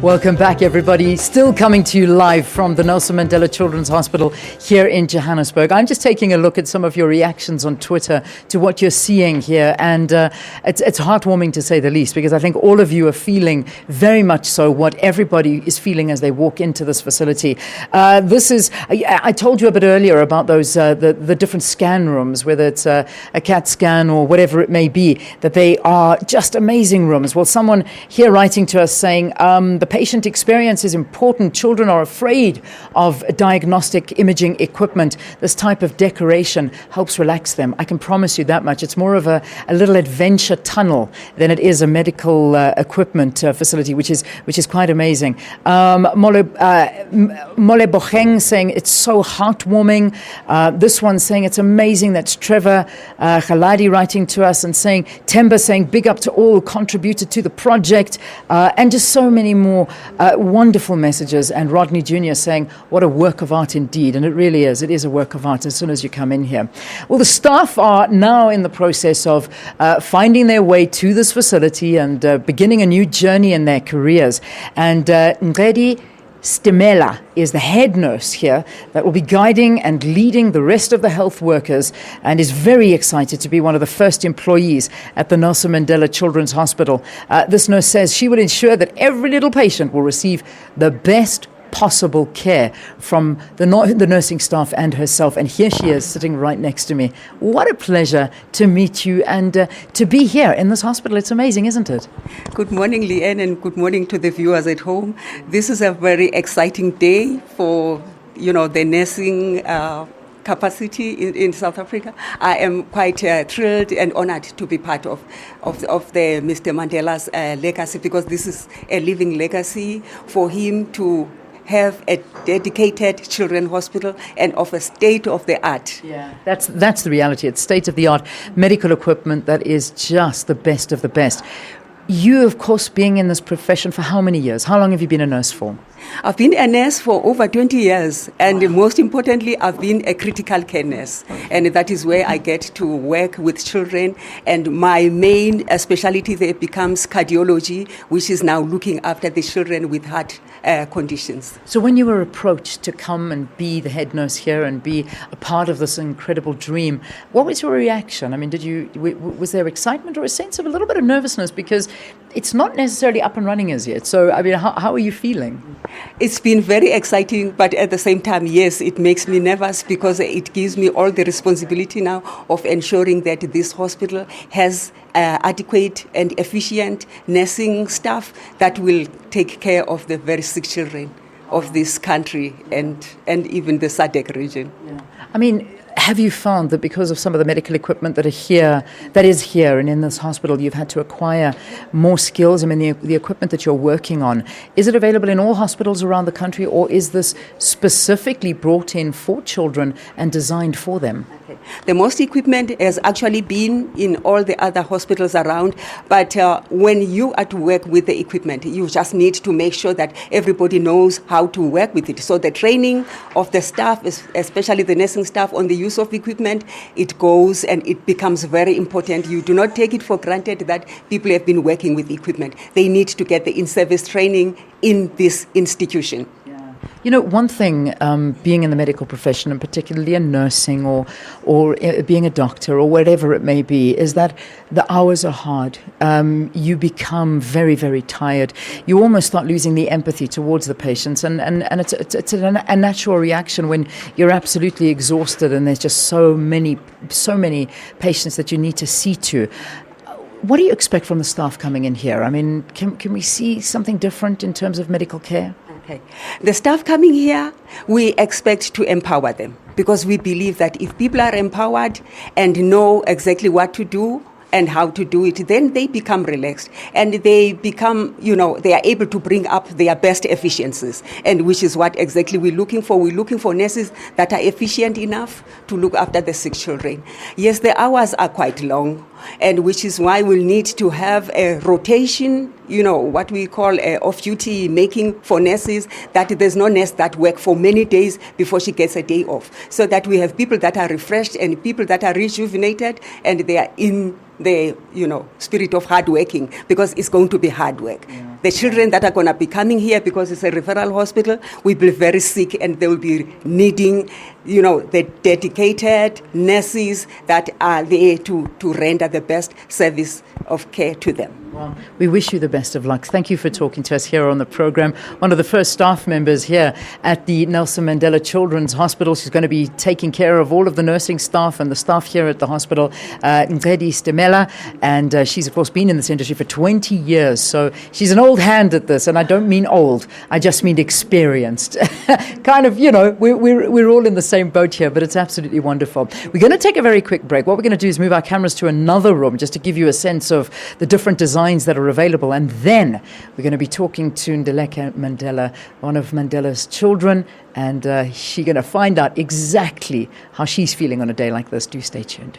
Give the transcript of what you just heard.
Welcome back, everybody. Still coming to you live from the Nelson Mandela Children's Hospital here in Johannesburg. I'm just taking a look at some of your reactions on Twitter to what you're seeing here, and it's heartwarming to say the least, because I think all of you are feeling very much so what everybody is feeling as they walk into this facility. I told you a bit earlier about those the different scan rooms, whether it's a CAT scan or whatever it may be, that they are just amazing rooms. Well, someone here writing to us saying the patient experience is important. Children are afraid of diagnostic imaging equipment. This type of decoration helps relax them. I can promise you that much. It's more of a little adventure tunnel than it is a medical equipment facility, which is quite amazing. Mole Bocheng saying it's so heartwarming. This one saying it's amazing. That's Trevor Khaladi writing to us and saying, Temba saying big up to all who contributed to the project, and just so many more wonderful messages. And Rodney Jr. saying, what a work of art indeed. And it really is. It is a work of art as soon as you come in here. Well, the staff are now in the process of finding their way to this facility and beginning a new journey in their careers. And Ncedi Stemela is the head nurse here that will be guiding and leading the rest of the health workers, and is very excited to be one of the first employees at the Nelson Mandela Children's Hospital. This nurse says she will ensure that every little patient will receive the best possible care from the nursing staff and herself. And here she is sitting right next to me. What a pleasure to meet you and to be here in this hospital. It's amazing, isn't it? Good morning, Leanne, and good morning to the viewers at home. This is a very exciting day for, the nursing capacity in South Africa. I am quite thrilled and honored to be part of the Mr. Mandela's legacy, because this is a living legacy for him to have a dedicated children's hospital and of a state-of-the-art. Yeah, that's the reality. It's state-of-the-art medical equipment that is just the best of the best. You, of course, being in this profession for how many years? How long have you been a nurse for? I've been a nurse for over 20 years, and most importantly, I've been a critical care nurse, and that is where I get to work with children, and my main specialty there becomes cardiology, which is now looking after the children with heart conditions. So when you were approached to come and be the head nurse here and be a part of this incredible dream, what was your reaction? I mean, was there excitement or a sense of a little bit of nervousness, because it's not necessarily up and running as yet? So, I mean, how are you feeling? It's been very exciting, but at the same time, yes, it makes me nervous, because it gives me all the responsibility now of ensuring that this hospital has adequate and efficient nursing staff that will take care of the very sick children of this country and even the SADC region. Yeah. I mean, have you found that because of some of the medical equipment that is here and in this hospital, you've had to acquire more skills? I mean, the equipment that you're working on, is it available in all hospitals around the country, or is this specifically brought in for children and designed for them? Okay. The most equipment has actually been in all the other hospitals around, but when you are to work with the equipment, you just need to make sure that everybody knows how to work with it. So the training of the staff, especially the nursing staff, on the use of equipment, it goes and it becomes very important. You do not take it for granted that people have been working with equipment. They need to get the in-service training in this institution. You know, one thing, being in the medical profession, and particularly in nursing or being a doctor or whatever it may be, is that the hours are hard. You become very, very tired. You almost start losing the empathy towards the patients, and it's a natural reaction when you're absolutely exhausted and there's just so many patients that you need to see to. What do you expect from the staff coming in here? I mean, can we see something different in terms of medical care? Okay. The staff coming here, we expect to empower them, because we believe that if people are empowered and know exactly what to do and how to do it, then they become relaxed and they become, they are able to bring up their best efficiencies, and which is what exactly we're looking for. We're looking for nurses that are efficient enough to look after the sick children. Yes, the hours are quite long, and which is why we'll need to have a rotation, what we call off-duty making for nurses, that there's no nurse that works for many days before she gets a day off, so that we have people that are refreshed and people that are rejuvenated, and they are in the spirit of hard working, because it's going to be hard work. Yeah. The children that are going to be coming here, because it's a referral hospital, will be very sick, and they will be needing, the dedicated nurses that are there to render the best service of care to them. Well, we wish you the best of luck. Thank you for talking to us here on the program. One of the first staff members here at the Nelson Mandela Children's Hospital. She's going to be taking care of all of the nursing staff and the staff here at the hospital, Ncedi Stemela. And she's, of course, been in this industry for 20 years. So she's an old hand at this. And I don't mean old. I just mean experienced. Kind of, we're all in the same boat here, but it's absolutely wonderful. We're going to take a very quick break. What we're going to do is move our cameras to another room just to give you a sense of the different designs that are available. And then we're going to be talking to Ncedi Mandela, one of Mandela's children, and she's going to find out exactly how she's feeling on a day like this. Do stay tuned.